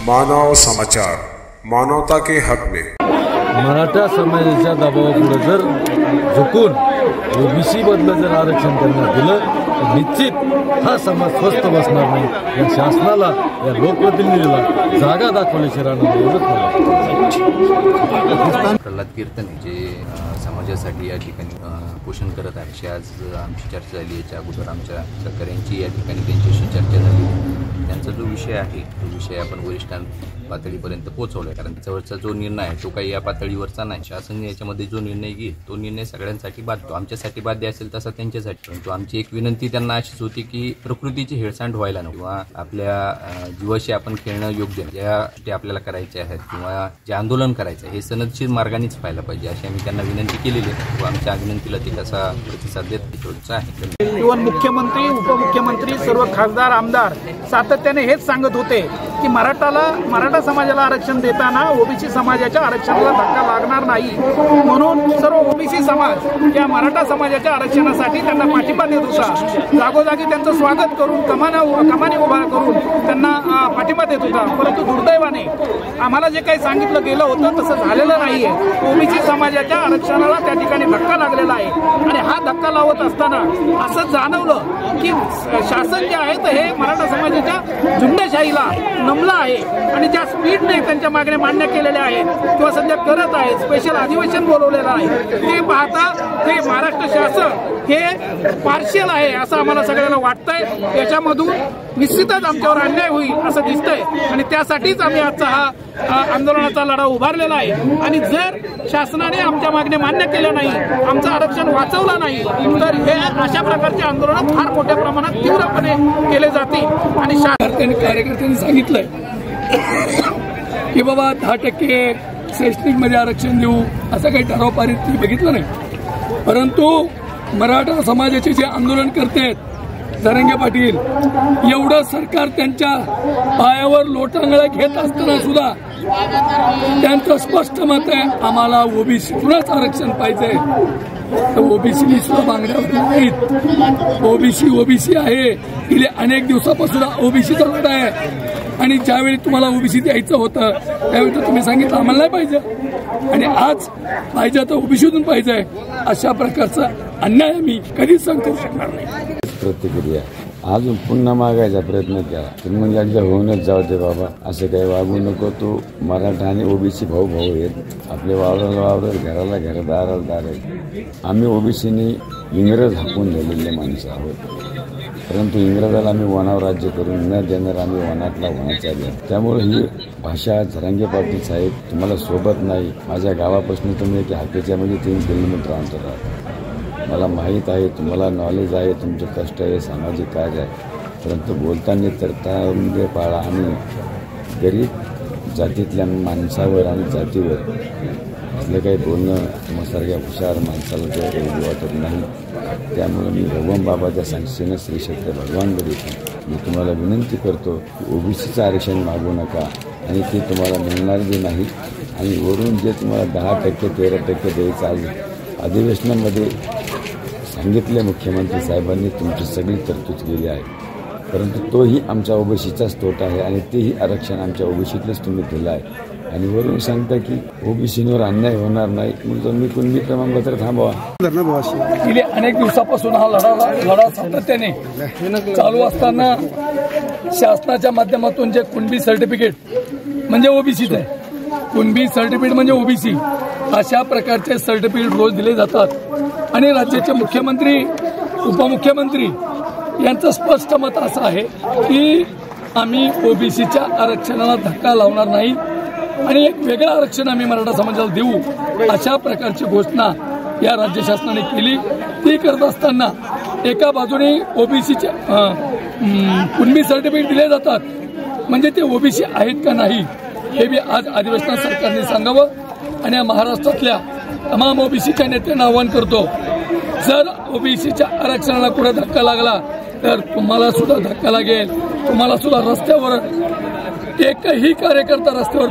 मानव समाचार, मानवता के हक में। मराठा समाजाच्या दबावापुढे जर झुकून ओबीसी मधलं जर आरक्षण त्यांना दिलं तर निश्चित हा समाज स्वस्थ बसणार नाही। या शासनाला, या लोकप्रतिनिधीला जागा दाखवल्याशिवाय राहणार नाही। प्रल्हाद कीर्तन जे समाजासाठी या ठिकाणी पोषण करत आहे, अशी आज आमची चर्चा झाली। याच्या अगोदर आमच्या सहकाऱ्यांची या ठिकाणी त्यांच्याशी चर्चा झाली। त्यांचा जो विषय आहे तो विषय आपण वरिष्ठां पातळीपर्यंत पोहोचवला, कारण त्याच्यावरचा जो निर्णय आहे तो काही या पातळीवरचा नाही। शासन याच्यामध्ये जो निर्णय घेईल तो निर्णय सगळ्यांसाठी बाध्य, आमच्यासाठी बाध्य असेल तसा त्यांच्यासाठी। परंतु आमची एक विनंती त्यांना अशीच होती की प्रकृतीची हेळसांड व्हायला नको, किंवा आपल्या जीवाशी आपण खेळणं योग्य नाही। ज्या गोष्टी आपल्याला करायच्या आहेत किंवा जे आंदोलन करायचं हे सनदशीर मार्गानेच व्हायला पाहिजे, अशी आम्ही त्यांना विनंती केलेली आहे व आमच्या विनंतीला ते कसा प्रतिसाद देत आहे। इव्हन मुख्यमंत्री, उपमुख्यमंत्री, सर्व खासदार, आमदार सातत्याने हेच सांगत होते की मराठा समाजाला आरक्षण देताना ओबीसी समाजाच्या आरक्षणाला धक्का लागणार नाही, म्हणून सर्व ओबीसी समाज या मराठा समाजाच्या आरक्षणासाठी त्यांना पाठिंबा देत होता। जागोजागी त्यांचं स्वागत करून कमानी उभा करून त्यांना पाठिंबा देत होता। परंतु दुर्दैवाने आम्हाला जे काही सांगितलं गेलं होतं तसं झालेलं नाहीये। ओबीसी समाजाच्या आरक्षणाला त्या ठिकाणी धक्का लागलेला आहे आणि हा धक्का लावत असताना असं जाणवलं की शासन जे आहे तर हे मराठा समाजाच्या झुंडशाहीला नमलं आहे आणि ज्या स्पीडने त्यांच्या मागण्या मान्य केलेल्या आहेत किंवा सध्या करत आहेत, स्पेशल अधिवेशन बोलवलेलं आहे, ते पाहता हे महाराष्ट्र शासन हे पार्शियल आहे असं आम्हाला सगळ्यांना वाटतंय। याच्यामधून निश्चितच आमच्यावर अन्याय होईल असं दिसतंय आणि त्यासाठीच आम्ही आजचा हा आंदोलनाचा लढा उभारलेला आहे। आणि जर शासनाने आमच्या मागण्या मान्य केल्या नाही, आमचं आरक्षण वाचवलं नाही, तर हे अशा प्रकारचे आंदोलन फार मोठ्या प्रमाणात तीव्रपणे केले जातील। आणि कार्यकर्त्यांनी सांगितलंय की बाबा 10% शैक्षणिक मध्ये आरक्षण देऊ, असं काही ठराव पारित बघितलं नाही। परंतु मराठा समाजाचे जे आंदोलन करतात जरांगे पाटील, एवढं सरकार त्यांच्या पायावर लोटांगळ्या घेत असताना सुद्धा त्यांचं स्पष्ट मत आहे आम्हाला ओबीसीतूनच आरक्षण पाहिजे। तर ओबीसी सुद्धा मागण्या नाहीत। ओबीसी आहे, गेले अनेक दिवसापासून ओबीसीचा लढा आहे आणि ज्यावेळी तुम्हाला ओबीसी द्यायचं होतं त्यावेळी तर तुम्ही सांगितलं आम्हाला नाही पाहिजे आणि आज पाहिजे तर ओबीसीतून पाहिजे। अशा प्रकारचा अन्याय आम्ही कधीच सहन करू शकणार नाही। प्रतिक्रिया अजून पुन्हा मागायचा प्रयत्न केला तर म्हणजे एकदा होऊनच जाऊ दे बाबा, असं काही वागू नको। तू मराठा आणि ओबीसी भाऊ आहेत, आपले वावराला वावर, घराला घर, दाराला दार आहेत। आम्ही ओबीसीने इंग्रज हाकून झालेले माणसं आहोत, परंतु इंग्रजाला आम्ही वनावर राज्य करून न देणार आम्ही वनातला वनाचा द्या। त्यामुळे ही भाषा जरांगे पाटील साहेब तुम्हाला सोबत नाही। माझ्या गावापासून तुम्ही की हाकेच्या म्हणजे 3 किलोमीटर अंतर आहात, मला माहीत आहे, तुम्हाला नॉलेज आहे, तुमचे कष्ट आहे, सामाजिक कार्य आहे। परंतु बोलताना तर तारुण्य पाळा आणि गरीब जातीतल्या माणसावर आणि जातीवर असलं काही बोलणं तुम्हासारख्या हुशार माणसाला ते वाटत नाही। त्यामुळे मी भगवान बाबाच्या सांगशीनं श्री क्षेत्र भगवानकडे मी तुम्हाला विनंती करतो की ओबीसीचं आरक्षण मागू नका आणि ते तुम्हाला मिळणार बी नाही। आणि वरून जे तुम्हाला 10% 13% द्यायचं आज अधिवेशनामध्ये सांगितले मुख्यमंत्री साहेबांनी, तुमची सगळी तरतूद केली आहे, परंतु तोही आमच्या ओबीसीचाच तोटा आहे आणि तेही आरक्षण आमच्या ओबीसीतलेच तुम्ही दिलं आहे। आणि वरून सांगता की ओबीसीवर अन्याय होणार नाही, मग तुम्ही कुणबी प्रमाणपत्र थांबवा। गेले अनेक दिवसापासून हा लढा सातत्याने चालू असताना शासनाच्या माध्यमातून जे कुणबी सर्टिफिकेट म्हणजे ओबीसीच आहे, कुणबी सर्टिफिकेट म्हणजे ओबीसी, अशा प्रकारचे सर्टिफिकेट रोज दिले जातात। आणि राज्याचे मुख्यमंत्री, उपमुख्यमंत्री यांचं स्पष्ट मत असं आहे की आम्ही ओबीसीच्या आरक्षणाला धक्का लावणार नाही आणि एक वेगळं आरक्षण आम्ही मराठा समाजाला देऊ, अशा प्रकारची घोषणा या राज्य शासनाने केली। ती करत असताना एका बाजूने ओबीसीचे कुणबी सर्टिफिकेट दिले जातात, म्हणजे ते ओबीसी आहेत का नाही हे बी आज अधिवेशनात सरकारने सांगावं। आणि महाराष्ट्रातल्या तमाम ओबीसीच्या नेत्यांना आवाहन करतो, जर ओबीसीच्या आरक्षणाला कुठे धक्का लागला तर तुम्हाला सुद्धा धक्का लागेल, तुम्हाला सुद्धा रस्त्यावर एकही कार्यकर्ता रस्त्यावर